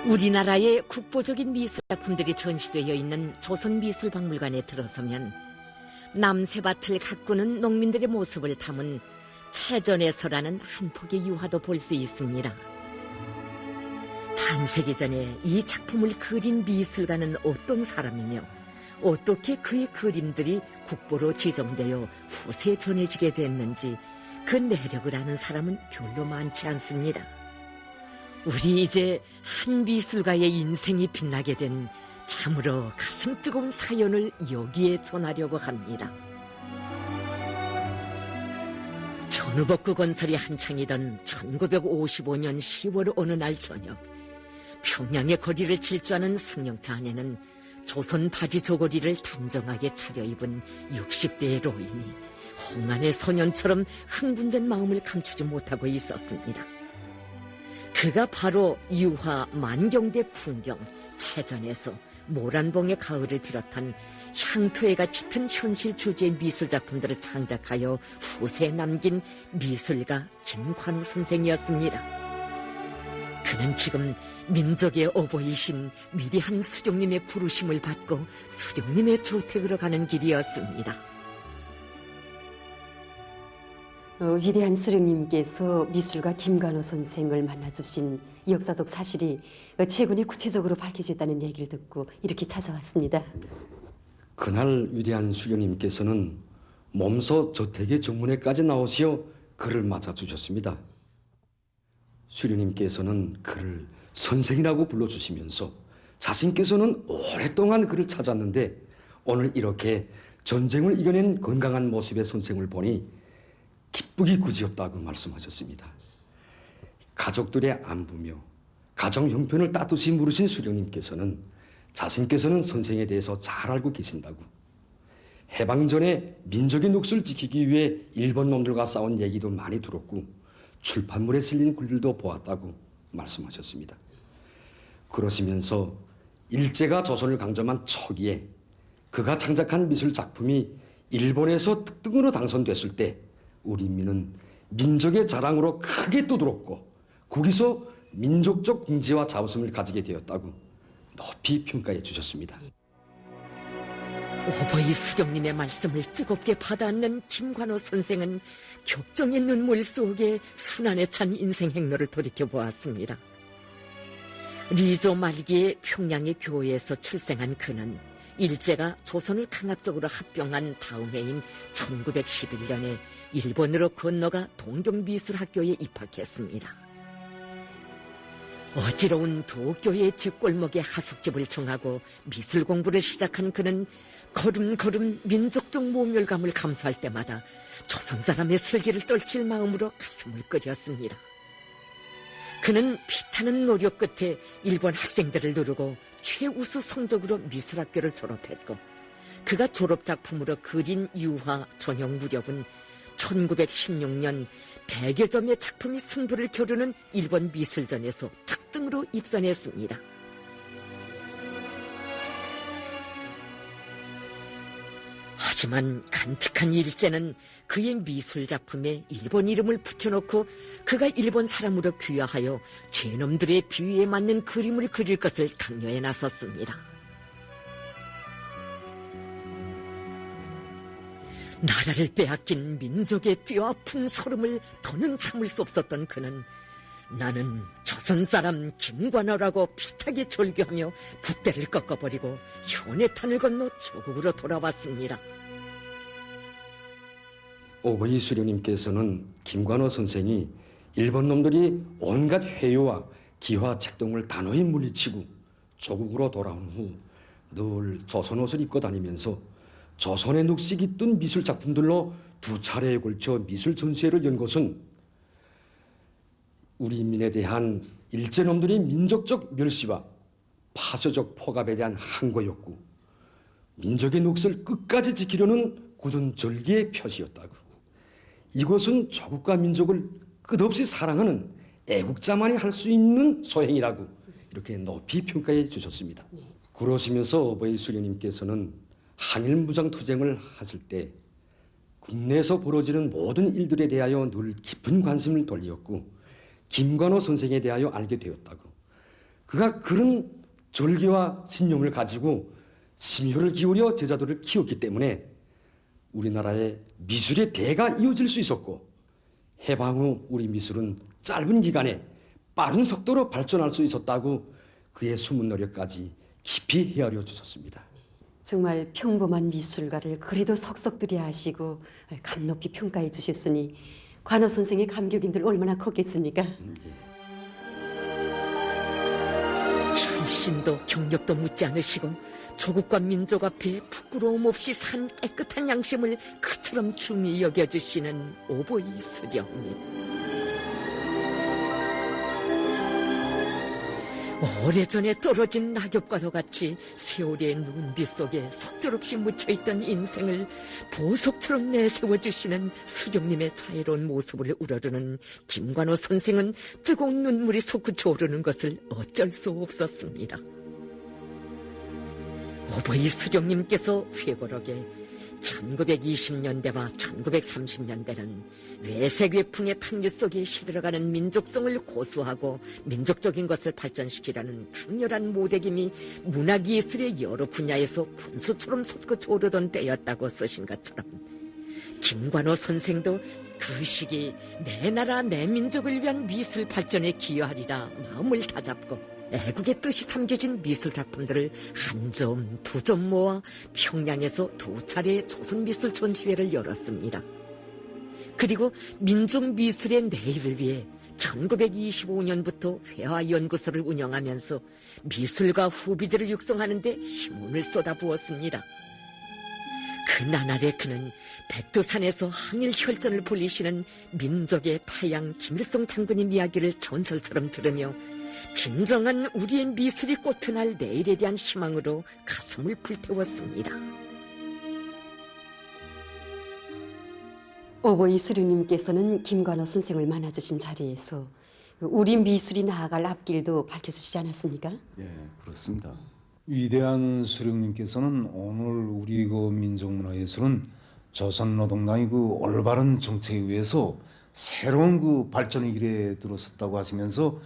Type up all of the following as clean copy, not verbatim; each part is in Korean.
우리나라의 국보적인 미술작품들이 전시되어 있는 조선미술박물관에 들어서면 남새밭을 가꾸는 농민들의 모습을 담은 채전에서라는 한 폭의 유화도 볼 수 있습니다. 반세기 전에 이 작품을 그린 미술가는 어떤 사람이며 어떻게 그의 그림들이 국보로 지정되어 후세에 전해지게 됐는지 그 내력을 아는 사람은 별로 많지 않습니다. 우리 이제 한 미술가의 인생이 빛나게 된 참으로 가슴 뜨거운 사연을 여기에 전하려고 합니다. 전우복구 건설이 한창이던 1955년 10월 어느 날 저녁, 평양의 거리를 질주하는 승용차 안에는 조선 바지 저고리를 단정하게 차려입은 60대의 노인이 홍안의 소년처럼 흥분된 마음을 감추지 못하고 있었습니다. 그가 바로 유화 만경대 풍경, 채전에서 모란봉의 가을을 비롯한 향토해가 짙은 현실 주제의 미술작품들을 창작하여 후세에 남긴 미술가 김관우 선생이었습니다. 그는 지금 민족의 어버이신 위대한 수령님의 부르심을 받고 수령님의 저택으로 가는 길이었습니다. 위대한 수령님께서 미술가 김관우 선생을 만나주신 역사적 사실이 최근에 구체적으로 밝혀졌다는 얘기를 듣고 이렇게 찾아왔습니다. 그날 위대한 수령님께서는 몸소 저택의 정문에까지 나오시어 그를 맞아주셨습니다. 수령님께서는 그를 선생이라고 불러주시면서 자신께서는 오랫동안 그를 찾았는데 오늘 이렇게 전쟁을 이겨낸 건강한 모습의 선생을 보니 기쁘기 그지없다고 말씀하셨습니다. 가족들의 안부며 가정 형편을 따뜻이 물으신 수령님께서는 자신께서는 선생에 대해서 잘 알고 계신다고, 해방 전에 민족의 몫을 지키기 위해 일본 놈들과 싸운 얘기도 많이 들었고 출판물에 실린 글들도 보았다고 말씀하셨습니다. 그러시면서 일제가 조선을 강점한 초기에 그가 창작한 미술 작품이 일본에서 특등으로 당선됐을 때 우리 민은 민족의 자랑으로 크게 떠들었고 거기서 민족적 궁지와 자부심을 가지게 되었다고 높이 평가해 주셨습니다. 어버이 수령님의 말씀을 뜨겁게 받아안는 김관우 선생은 격정의 눈물 속에 순환에 찬 인생 행로를 돌이켜보았습니다. 리조 말기에 평양의 교회에서 출생한 그는 일제가 조선을 강압적으로 합병한 다음 해인 1911년에 일본으로 건너가 동경미술학교에 입학했습니다. 어지러운 도교의 뒷골목에 하숙집을 청하고 미술 공부를 시작한 그는 걸음걸음 민족적 모멸감을 감수할 때마다 조선 사람의 슬기를 떨칠 마음으로 가슴을 끓였습니다. 그는 피타는 노력 끝에 일본 학생들을 누르고 최우수 성적으로 미술학교를 졸업했고, 그가 졸업작품으로 그린 유화 전형 무렵은 1916년 100여 점의 작품이 승부를 겨루는 일본 미술전에서 특등으로 입선했습니다. 하지만 간특한 일제는 그의 미술작품에 일본 이름을 붙여놓고 그가 일본 사람으로 귀화하여 죄놈들의 비위에 맞는 그림을 그릴 것을 강요해 나섰습니다. 나라를 빼앗긴 민족의 뼈아픈 서름을 더는 참을 수 없었던 그는 나는 조선 사람 김관우라고 피타게 절규하며 붓대를 꺾어버리고 현해탄을 건너 조국으로 돌아왔습니다. 어버이 수령님께서는 김관우 선생이 일본 놈들이 온갖 회유와 기화 책동을 단호히 물리치고 조국으로 돌아온 후 늘 조선 옷을 입고 다니면서 조선의 넋이 깃든 미술 작품들로 2차례에 걸쳐 미술 전시회를 연 것은 우리 민에 대한 일제놈들의 민족적 멸시와 파쇼적 포갑에 대한 항거였고 민족의 넋을 끝까지 지키려는 굳은 절기의 표시였다고. 이것은 조국과 민족을 끝없이 사랑하는 애국자만이 할 수 있는 소행이라고 이렇게 높이 평가해 주셨습니다. 그러시면서 어버이 수령님께서는 한일 무장투쟁을 하실 때 국내에서 벌어지는 모든 일들에 대하여 늘 깊은 관심을 돌리었고 김관우 선생에 대하여 알게 되었다고. 그가 그런 절개와 신념을 가지고 심혈을 기울여 제자들을 키웠기 때문에 우리나라의 미술의 대가 이어질 수 있었고 해방 후 우리 미술은 짧은 기간에 빠른 속도로 발전할 수 있었다고 그의 숨은 노력까지 깊이 헤아려 주셨습니다. 정말 평범한 미술가를 그리도 석석들이 아시고 감 높이 평가해 주셨으니 관어 선생의 감격인들 얼마나 컸겠습니까? 출신도 경력도 묻지 않으시고 조국과 민족 앞에 부끄러움 없이 산 깨끗한 양심을 그처럼 중히 여겨주시는 오보이 수령님. 오래전에 떨어진 낙엽과도 같이 세월의 눈빛 속에 속절없이 묻혀있던 인생을 보석처럼 내세워주시는 수령님의 자애로운 모습을 우러르는 김관호 선생은 뜨거운 눈물이 솟구쳐 오르는 것을 어쩔 수 없었습니다. 오보이 수령님께서 회고록에 1920년대와 1930년대는 외색외풍의 탕류 속에 시들어가는 민족성을 고수하고 민족적인 것을 발전시키라는 강렬한 모대김이 문학예술의 여러 분야에서 분수처럼 솟구쳐 오르던 때였다고 쓰신 것처럼 김관호 선생도 그 시기 내 나라 내 민족을 위한 미술 발전에 기여하리라 마음을 다잡고 애국의 뜻이 담겨진 미술 작품들을 한 점, 두 점 모아 평양에서 2차례 조선미술 전시회를 열었습니다. 그리고 민족미술의 내일을 위해 1925년부터 회화연구소를 운영하면서 미술가 후비들을 육성하는 데 힘을 쏟아부었습니다. 그 나날에 그는 백두산에서 항일 혈전을 벌이시는 민족의 태양 김일성 장군님 이야기를 전설처럼 들으며 진정한 우리의 미술이 꽃펴날 내일에 대한 희망으로 가슴을 불태웠습니다. 오보이 수령님께서는 김관호 선생을 만나주신 자리에서 우리 미술이 나아갈 앞길도 밝혀주시지 않았습니까? 예, 그렇습니다. 위대한 수령님께서는 오늘 우리 그 민족문화예술은 조선노동당의 그 올바른 정책에 의해서 새로운 그 발전의 길에 들어섰다고 하시면서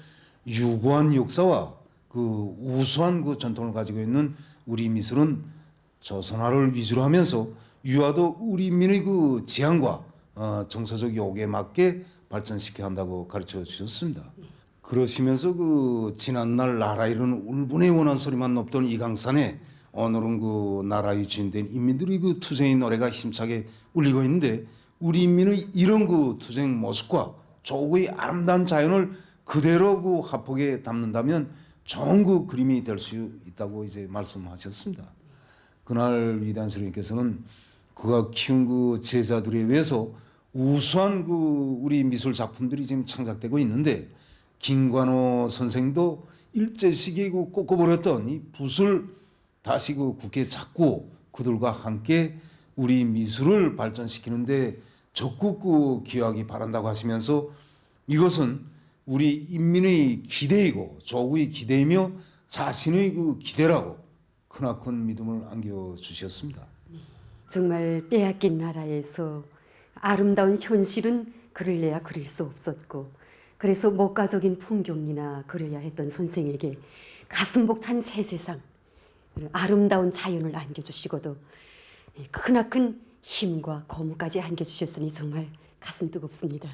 유구한 역사와 그 우수한 그 전통을 가지고 있는 우리 미술은 조선화를 위주로 하면서 유아도 우리 인민의 그 지향과 정서적 요구에 맞게 발전시켜야 한다고 가르쳐 주셨습니다. 그러시면서 그 지난날 나라 이루는 울분의 원한 소리만 높던 이강산에 오늘은 그 나라의 주인된 인민들의 그 투쟁의 노래가 힘차게 울리고 있는데 우리 인민의 이런 그 투쟁 모습과 조국의 아름다운 자연을 그대로 그 화폭에 담는다면 좋은 그 그림이 될 수 있다고 이제 말씀하셨습니다. 그날 위대한 스님께서는 그가 키운 그 제자들에 의해서 우수한 그 우리 미술 작품들이 지금 창작되고 있는데 김관호 선생도 일제 시기에 그 꺾어버렸던 이 붓을 다시 그 굳게 잡고 그들과 함께 우리 미술을 발전시키는데 적극 그 기여하기 바란다고 하시면서 이것은 우리 인민의 기대이고 조국의 기대이며 자신의 그 기대라고 크나큰 믿음을 안겨주셨습니다. 정말 빼앗긴 나라에서 아름다운 현실은 그릴래야 그릴 수 없었고 그래서 목가적인 풍경이나 그려야 했던 선생에게 가슴 벅찬 새 세상, 아름다운 자연을 안겨주시고도 크나큰 힘과 고무까지 안겨주셨으니 정말 가슴 뜨겁습니다.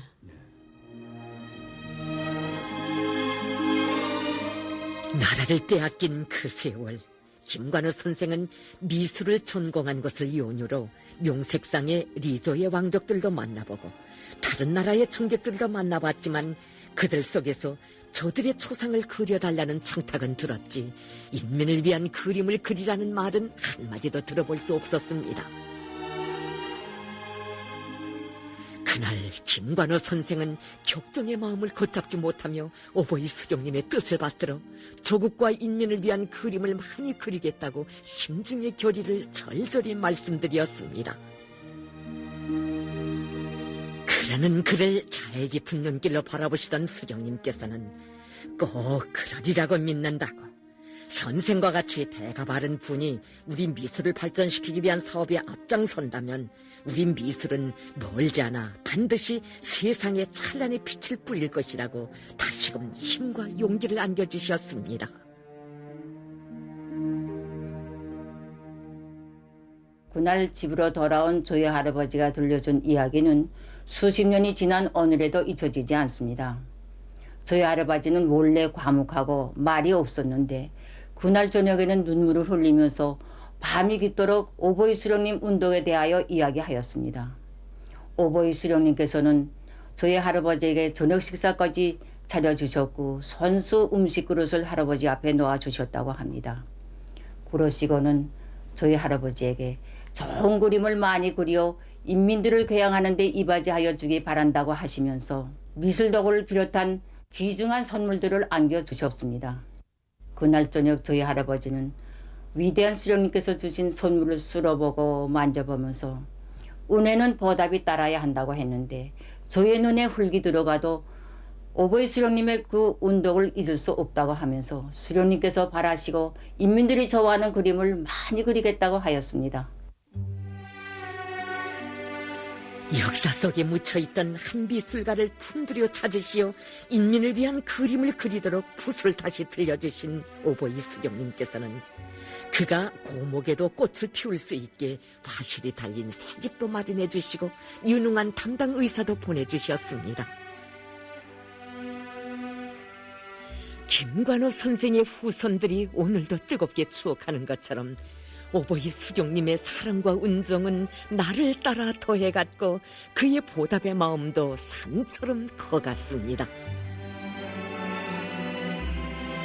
나라를 빼앗긴 그 세월, 김관호 선생은 미술을 전공한 것을 이유로 명색상의 리조의 왕족들도 만나보고 다른 나라의 청객들도 만나봤지만 그들 속에서 저들의 초상을 그려달라는 청탁은 들었지 인민을 위한 그림을 그리라는 말은 한마디도 들어볼 수 없었습니다. 그날 김관호 선생은 격정의 마음을 걷잡지 못하며 오보이 수령님의 뜻을 받들어 조국과 인민을 위한 그림을 많이 그리겠다고 심중의 결의를 절절히 말씀드렸습니다. 그러는 그를 자애 깊은 눈길로 바라보시던 수령님께서는 꼭 그러리라고 믿는다고 선생과 같이 대가 바른 분이 우리 미술을 발전시키기 위한 사업에 앞장선다면 우리 미술은 멀지 않아 반드시 세상에 찬란의 빛을 뿌릴 것이라고 다시금 힘과 용기를 안겨주셨습니다. 그날 집으로 돌아온 저희 할아버지가 들려준 이야기는 수십 년이 지난 오늘에도 잊혀지지 않습니다. 저희 할아버지는 원래 과묵하고 말이 없었는데 그날 저녁에는 눈물을 흘리면서 밤이 깊도록 오보이 수령님 운동에 대하여 이야기하였습니다. 오보이 수령님께서는 저희 할아버지에게 저녁 식사까지 차려주셨고 손수 음식 그릇을 할아버지 앞에 놓아주셨다고 합니다. 그러시고는 저희 할아버지에게 좋은 그림을 많이 그려 인민들을 교양하는 데 이바지하여 주기 바란다고 하시면서 미술도구를 비롯한 귀중한 선물들을 안겨주셨습니다. 그날 저녁 저희 할아버지는 위대한 수령님께서 주신 선물을 쓸어보고 만져보면서 은혜는 보답이 따라야 한다고 했는데 저의 눈에 흙이 들어가도 오보이 수령님의 그 운동을 잊을 수 없다고 하면서 수령님께서 바라시고 인민들이 좋아하는 그림을 많이 그리겠다고 하였습니다. 역사 속에 묻혀있던 한 미술가를 품들여 찾으시어 인민을 위한 그림을 그리도록 붓을 다시 들려주신 오보이 수령님께서는 그가 고목에도 꽃을 피울 수 있게 화실이 달린 새집도 마련해 주시고 유능한 담당 의사도 보내주셨습니다. 김관호 선생의 후손들이 오늘도 뜨겁게 추억하는 것처럼 오보이 수령님의 사랑과 은정은 나를 따라 더해갔고 그의 보답의 마음도 산처럼 커갔습니다.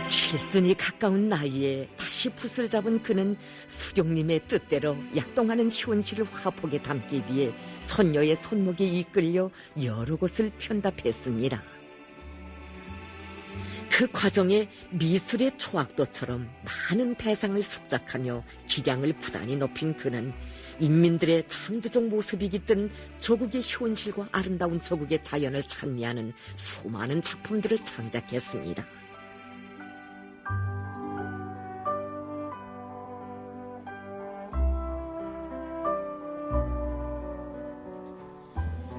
칠순이 가까운 나이에 다시 붓을 잡은 그는 수령님의 뜻대로 약동하는 현실을 화폭에 담기 위해 손녀의 손목에 이끌려 여러 곳을 편답했습니다. 그 과정에 미술의 초학도처럼 많은 대상을 습작하며 기량을 부단히 높인 그는 인민들의 창조적 모습이 깃든 조국의 현실과 아름다운 조국의 자연을 찬미하는 수많은 작품들을 창작했습니다.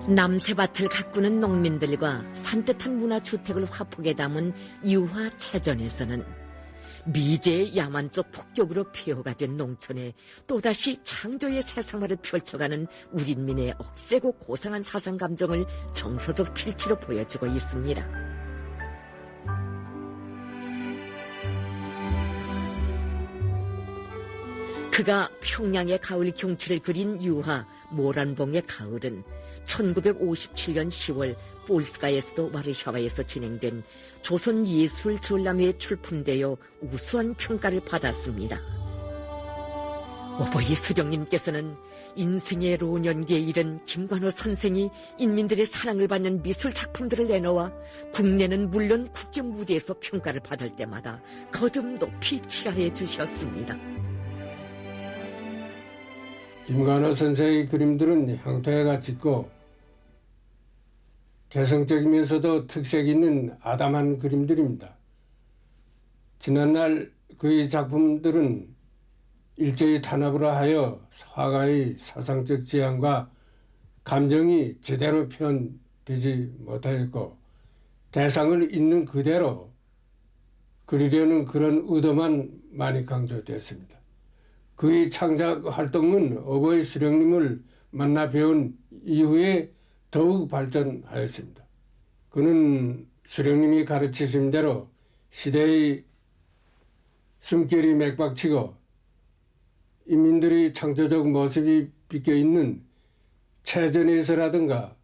남새밭을 가꾸는 농민들과 산뜻한 문화주택을 화폭에 담은 유화체전에서는 미제의 야만적 폭격으로 폐허가 된 농촌에 또다시 창조의 세상화를 펼쳐가는 우린민의 억세고 고상한 사상감정을 정서적 필치로 보여주고 있습니다. 그가 평양의 가을 경치를 그린 유화 모란봉의 가을은 1957년 10월 볼스가에서도 와르샤와에서 진행된 조선예술전람회에 출품되어 우수한 평가를 받았습니다. 오보이 수령님께서는 인생의 노년기에 이른 김관호 선생이 인민들의 사랑을 받는 미술 작품들을 내놓아 국내는 물론 국제 무대에서 평가를 받을 때마다 거듭 높이 치하해 주셨습니다. 김관호 선생의 그림들은 형태가 짙고 개성적이면서도 특색 있는 아담한 그림들입니다. 지난날 그의 작품들은 일제히 탄압을 하여 화가의 사상적 지향과 감정이 제대로 표현되지 못하였고 대상을 있는 그대로 그리려는 그런 의도만 많이 강조되었습니다. 그의 창작 활동은 오보이 수령님을 만나 배운 이후에 더욱 발전하였습니다. 그는 수령님이 가르치신 대로 시대의 숨결이 맥박치고 인민들의 창조적 모습이 비껴있는 체전에서라든가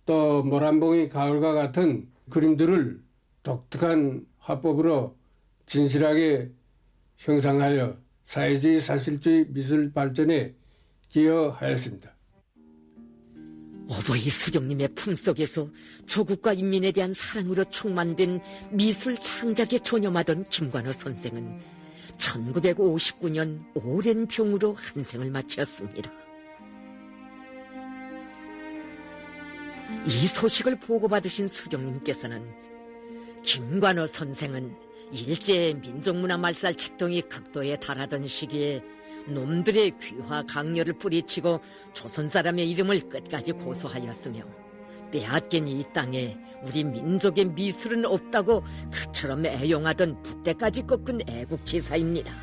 또 모란봉의 가을과 같은 그림들을 독특한 화법으로 진실하게 형상하여 사회주의 사실주의 미술 발전에 기여하였습니다. 오보이 수령님의 품속에서 조국과 인민에 대한 사랑으로 충만된 미술 창작에 전념하던 김관호 선생은 1959년 오랜 병으로 한 생을 마쳤습니다. 이 소식을 보고받으신 수령님께서는 김관호 선생은 일제의 민족문화 말살 책동이 극도에 달하던 시기에 놈들의 귀화 강요를 뿌리치고 조선 사람의 이름을 끝까지 고소하였으며 빼앗긴 이 땅에 우리 민족의 미술은 없다고 그처럼 애용하던 붓대까지 꺾은 애국지사입니다.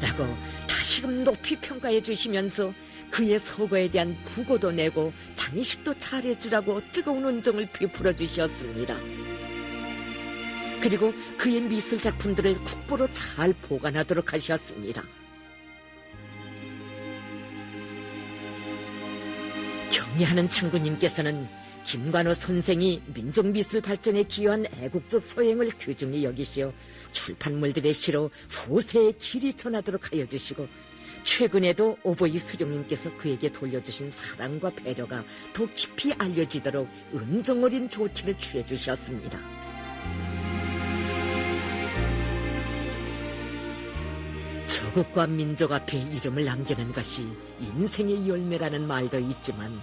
라고 다시금 높이 평가해 주시면서 그의 서거에 대한 부고도 내고 장식도 잘해주라고 뜨거운 은정을 베풀어 주셨습니다. 그리고 그의 미술 작품들을 국보로 잘 보관하도록 하셨습니다. 경애하는 창구님께서는 김관호 선생이 민족미술 발전에 기여한 애국적 소행을 귀중히 여기시어 출판물들의 시로 후세에 길이 전하도록 하여 주시고, 최근에도 오보이 수령님께서 그에게 돌려주신 사랑과 배려가 더욱 깊이 알려지도록 은정어린 조치를 취해 주셨습니다. 저국과 민족 앞에 이름을 남기는 것이 인생의 열매라는 말도 있지만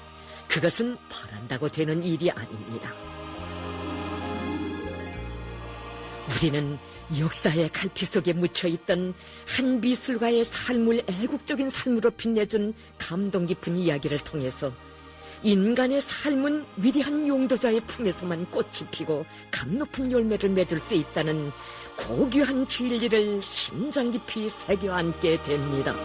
그것은 바란다고 되는 일이 아닙니다. 우리는 역사의 갈피 속에 묻혀있던 한 미술가의 삶을 애국적인 삶으로 빛내준 감동 깊은 이야기를 통해서 인간의 삶은 위대한 용도자의 품에서만 꽃이 피고 감 높은 열매를 맺을 수 있다는 고귀한 진리를 심장 깊이 새겨 안게 됩니다.